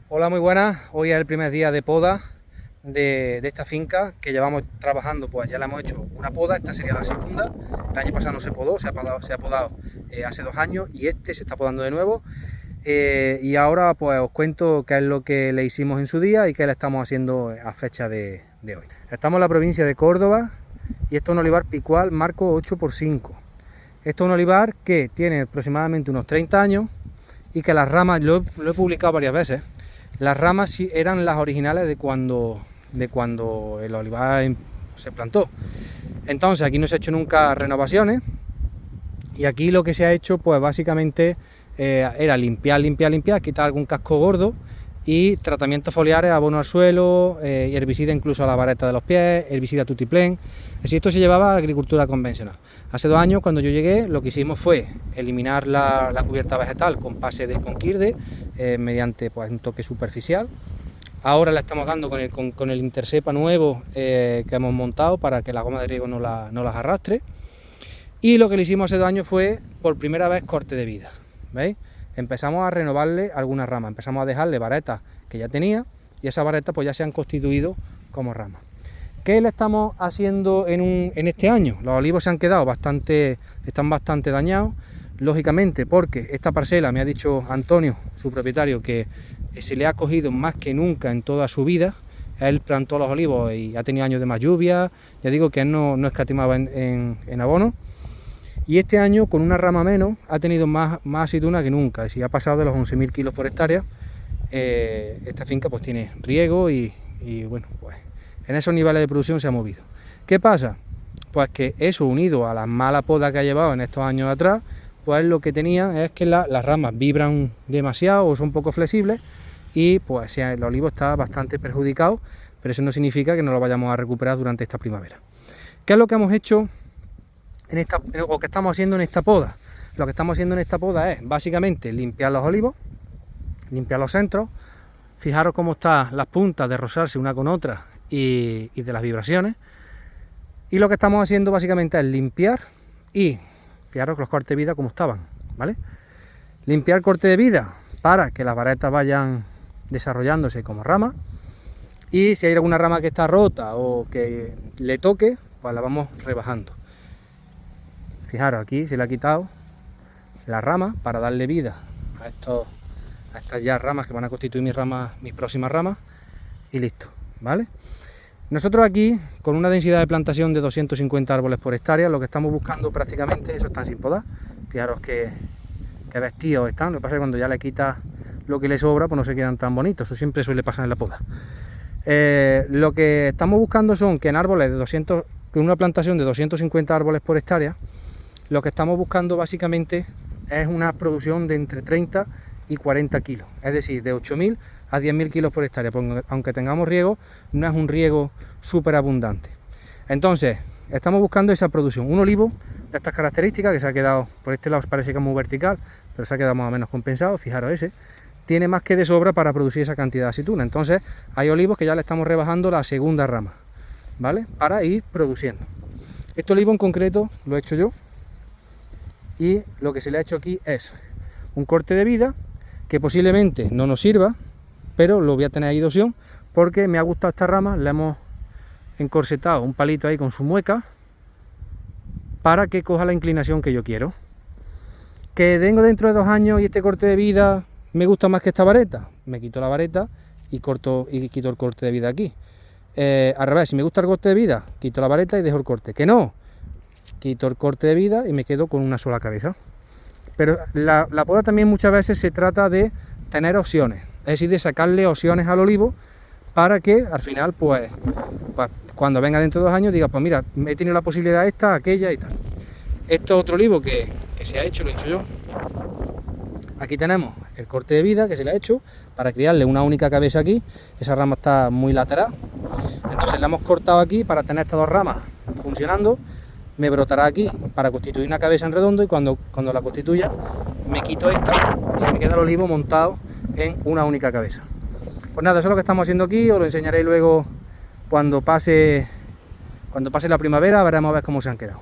Hola, muy buenas. Hoy es el primer día de poda de esta finca que llevamos trabajando. Pues ya le hemos hecho una poda, esta sería la segunda. El año pasado no se podó, se ha podado hace 2 años y este se está podando de nuevo. Y ahora pues os cuento qué es lo que le hicimos en su día y qué le estamos haciendo a fecha de hoy. Estamos en la provincia de Córdoba y esto es un olivar picual marco 8x5. Esto es un olivar que tiene aproximadamente unos 30 años y que las ramas, lo he publicado varias veces, las ramas sí eran las originales de cuando el olivar se plantó. Entonces aquí no se ha hecho nunca renovaciones y aquí lo que se ha hecho pues básicamente era limpiar, quitar algún casco gordo y tratamientos foliares, abono al suelo, herbicida incluso a la vareta de los pies, herbicida tutiplén. Así esto se llevaba a agricultura convencional. Hace 2 años cuando yo llegué lo que hicimos fue eliminar la cubierta vegetal con pase de conquirde mediante pues, un toque superficial. Ahora la estamos dando con el intercepa nuevo que hemos montado para que la goma de riego no las arrastre. Y lo que le hicimos hace 2 años fue por primera vez corte de vida. ¿Veis? Empezamos a renovarle algunas ramas, empezamos a dejarle varetas que ya tenía y esas varetas pues ya se han constituido como ramas. ¿Qué le estamos haciendo en este año? Los olivos se han quedado están bastante dañados, lógicamente porque esta parcela, me ha dicho Antonio, su propietario, que se le ha cogido más que nunca en toda su vida. Él plantó los olivos y ha tenido años de más lluvia, ya digo que él no escatimaba en abono. Y este año, con una rama menos, ha tenido más aceituna que nunca. Es decir, ha pasado de los 11.000 kilos por hectárea. Esta finca pues tiene riego y bueno, pues en esos niveles de producción se ha movido. ¿Qué pasa? Pues que eso, unido a la mala poda que ha llevado en estos años atrás, pues lo que tenía es que las ramas vibran demasiado o son poco flexibles y pues el olivo está bastante perjudicado, pero eso no significa que no lo vayamos a recuperar durante esta primavera. ¿Qué es lo que hemos hecho o que estamos haciendo en esta poda? Lo que estamos haciendo en esta poda es básicamente limpiar los olivos, limpiar los centros. Fijaros cómo están las puntas de rozarse una con otra y de las vibraciones. Y lo que estamos haciendo básicamente es limpiar y fijaros que los cortes de vida como estaban, ¿vale? Limpiar corte de vida para que las varetas vayan desarrollándose como ramas y si hay alguna rama que está rota o que le toque, pues la vamos rebajando. Fijaros, aquí se le ha quitado la rama para darle vida a estas ya ramas que van a constituir mis próximas ramas y listo, ¿vale? Nosotros aquí, con una densidad de plantación de 250 árboles por hectárea, lo que estamos buscando prácticamente, eso están sin podar, fijaros que vestidos están, lo que pasa es que cuando ya le quitas lo que le sobra, pues no se quedan tan bonitos, eso siempre suele pasar en la poda. Lo que estamos buscando son que en árboles con una plantación de 250 árboles por hectárea, lo que estamos buscando básicamente es una producción de entre 30 y 40 kilos, es decir, de 8.000 a 10.000 kilos por hectárea, porque aunque tengamos riego, no es un riego súper abundante. Entonces, estamos buscando esa producción. Un olivo de estas características, que se ha quedado, por este lado parece que es muy vertical, pero se ha quedado más o menos compensado, fijaros ese, tiene más que de sobra para producir esa cantidad de aceituna. Entonces, hay olivos que ya le estamos rebajando la segunda rama, ¿vale? Para ir produciendo. Este olivo en concreto lo he hecho yo, y lo que se le ha hecho aquí es un corte de vida que posiblemente no nos sirva, pero lo voy a tener ahí de opción porque me ha gustado esta rama, le hemos encorsetado un palito ahí con su mueca para que coja la inclinación que yo quiero. Que vengo dentro de 2 años y este corte de vida me gusta más que esta vareta, me quito la vareta y quito el corte de vida aquí. Al revés, si me gusta el corte de vida, quito la vareta y dejo el corte. Que no, quito el corte de vida y me quedo con una sola cabeza. Pero la poda también muchas veces se trata de tener opciones, es decir, de sacarle opciones al olivo para que al final, pues cuando venga dentro de 2 años, diga, pues mira, he tenido la posibilidad esta, aquella y tal. Esto es otro olivo que se ha hecho, lo he hecho yo. Aquí tenemos el corte de vida que se le ha hecho para criarle una única cabeza aquí. Esa rama está muy lateral, entonces la hemos cortado aquí para tener estas 2 ramas funcionando. Me brotará aquí para constituir una cabeza en redondo y cuando la constituya me quito esta y se me queda el olivo montado en una única cabeza. Pues nada, eso es lo que estamos haciendo aquí, os lo enseñaré luego cuando pase la primavera, veremos a ver cómo se han quedado.